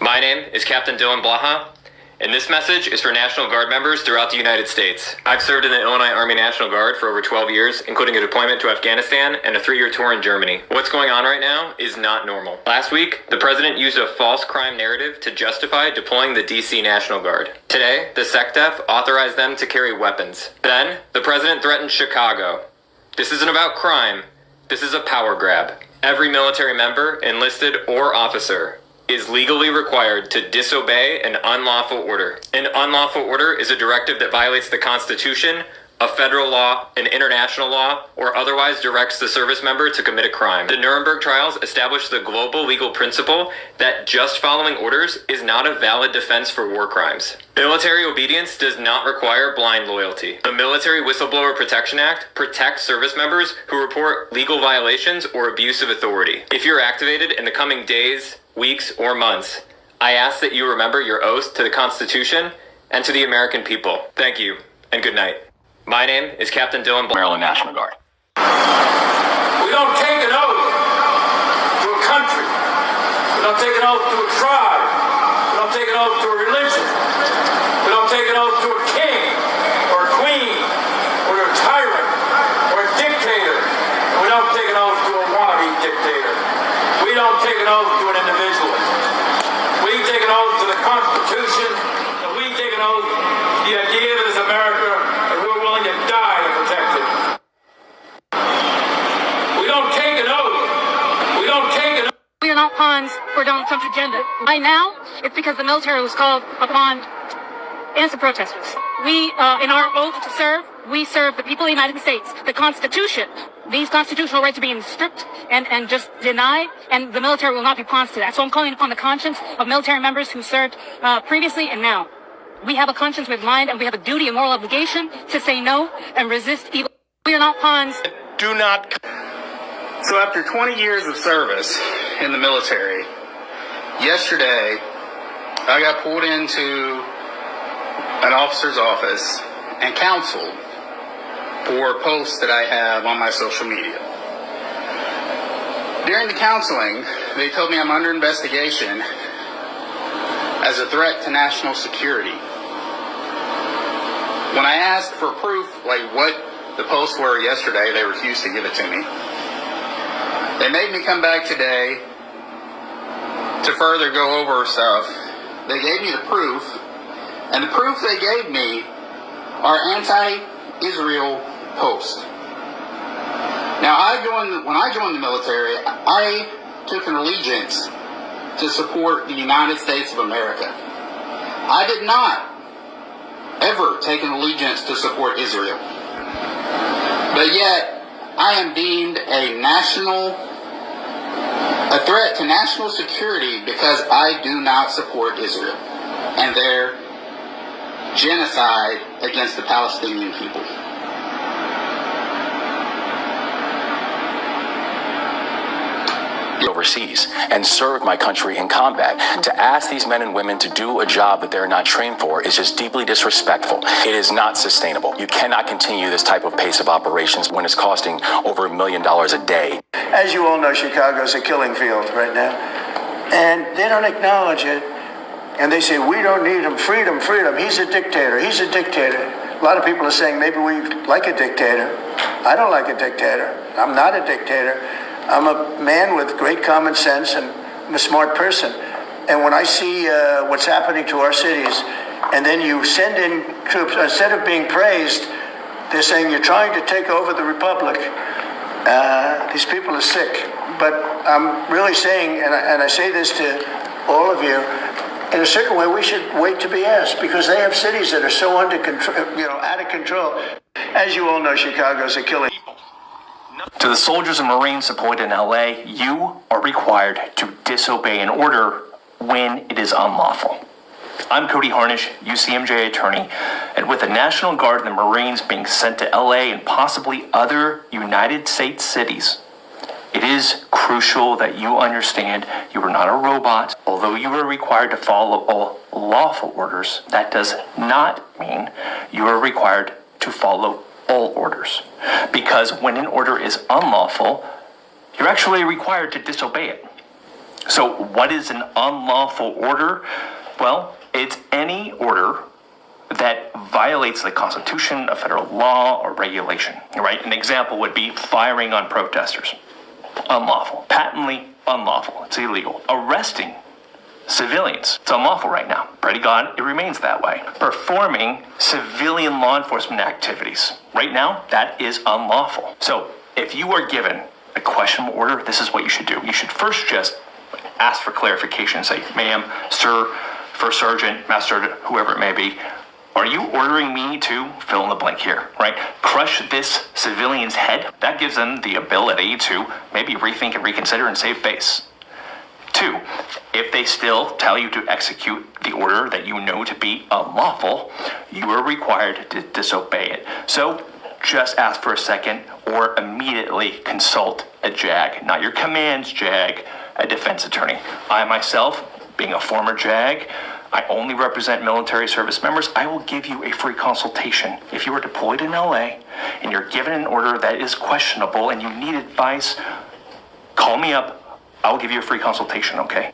My name is Captain Dylan Blaha, and this message is for National Guard members throughout the United States. I've served in the Illinois Army National Guard for over 12 years, including a deployment to Afghanistan and a 3-year tour in Germany. What's going on right now is not normal. Last week, the president used a false crime narrative to justify deploying the DC National Guard. Today, the SecDef authorized them to carry weapons. Then, the president threatened Chicago. This isn't about crime. This is a power grab. Every military member, enlisted or officer, is legally required to disobey an unlawful order. An unlawful order is a directive that violates the Constitution, a federal law, an international law, or otherwise directs the service member to commit a crime. The Nuremberg trials established the global legal principle that just following orders is not a valid defense for war crimes. Military obedience does not require blind loyalty. The Military Whistleblower Protection Act protects service members who report legal violations or abuse of authority. If you're activated in the coming days, weeks, or months, I ask that you remember your oath to the Constitution and to the American people. Thank you, and good night. My name is Captain Dylan Maryland National Guard. We don't take an oath to a country. We don't take an oath to a tribe. We don't take an oath to a religion. We don't take an oath to a king or a queen or a tyrant or a dictator. And we don't take an oath to a wannabe dictator. We don't take an oath to an individual. We take an oath to the Constitution, and we take an oath to the idea that is America, and we're willing to die to protect it. We don't take an oath. We don't take an oath. We are not pawns for Donald Trump's agenda. Right now, it's because the military was called upon innocent protesters. We, in our oath to serve, we serve the people of the United States. The Constitution, these constitutional rights are being stripped and just denied, and the military will not be pawns to that. So I'm calling upon the conscience of military members who served previously and now. We have a conscience with mind, and we have a duty and moral obligation to say no and resist evil. We are not pawns. Do not. So after 20 years of service in the military, yesterday I got pulled into an officer's office and counseled for posts that I have on my social media. During the counseling, they told me I'm under investigation as a threat to national security. When I asked for proof, like what the posts were yesterday, they refused to give it to me. They made me come back today to further go over stuff. They gave me the proof, and the proof they gave me are anti-Israel posts. Now, when I joined the military, I took an allegiance to support the United States of America. I did not ever take an allegiance to support Israel. But yet, I am deemed a threat to national security because I do not support Israel and their genocide against the Palestinian people. Overseas and served my country in combat. To ask these men and women to do a job that they're not trained for is just deeply disrespectful. It is not sustainable. You cannot continue this type of pace of operations when it's costing over $1 million a day. As you all know, Chicago's a killing field right now, and they don't acknowledge it. And they say, we don't need him. Freedom, freedom. He's a dictator. He's a dictator. A lot of people are saying maybe we like a dictator. I don't like a dictator. I'm not a dictator. I'm a man with great common sense, and I'm a smart person. And when I see what's happening to our cities, and then you send in troops, instead of being praised, they're saying you're trying to take over the republic. These people are sick. But I'm really saying, and I say this to all of you, in a certain way, we should wait to be asked, because they have cities that are so under control, out of control. As you all know, Chicago's a killing. To the soldiers and Marines deployed in LA, you are required to disobey an order when it is unlawful. I'm Cody Harnish, UCMJ attorney, and with the National Guard and the Marines being sent to LA and possibly other United States cities, it is crucial that you understand you are not a robot. Although you are required to follow all lawful orders, that does not mean you are required to follow all orders. Because when an order is unlawful, you're actually required to disobey it. So what is an unlawful order? Well, it's any order that violates the Constitution, a federal law, or regulation, right? An example would be firing on protesters. Unlawful. Patently unlawful. It's illegal. Arresting civilians. It's unlawful right now. Pray to God it remains that way. Performing civilian law enforcement activities. Right now, that is unlawful. So if you are given a questionable order, this is what you should do. You should first just ask for clarification. Say, ma'am, sir, first sergeant, master sergeant, whoever it may be, are you ordering me to fill in the blank here, right? Crush this civilian's head? That gives them the ability to maybe rethink and reconsider and save face. 2, if they still tell you to execute the order that you know to be unlawful, you are required to disobey it. So just ask for a second or immediately consult a JAG, not your commands JAG, a defense attorney. I myself, being a former JAG, I only represent military service members. I will give you a free consultation. If you are deployed in LA and you're given an order that is questionable and you need advice, call me up. I'll give you a free consultation, okay?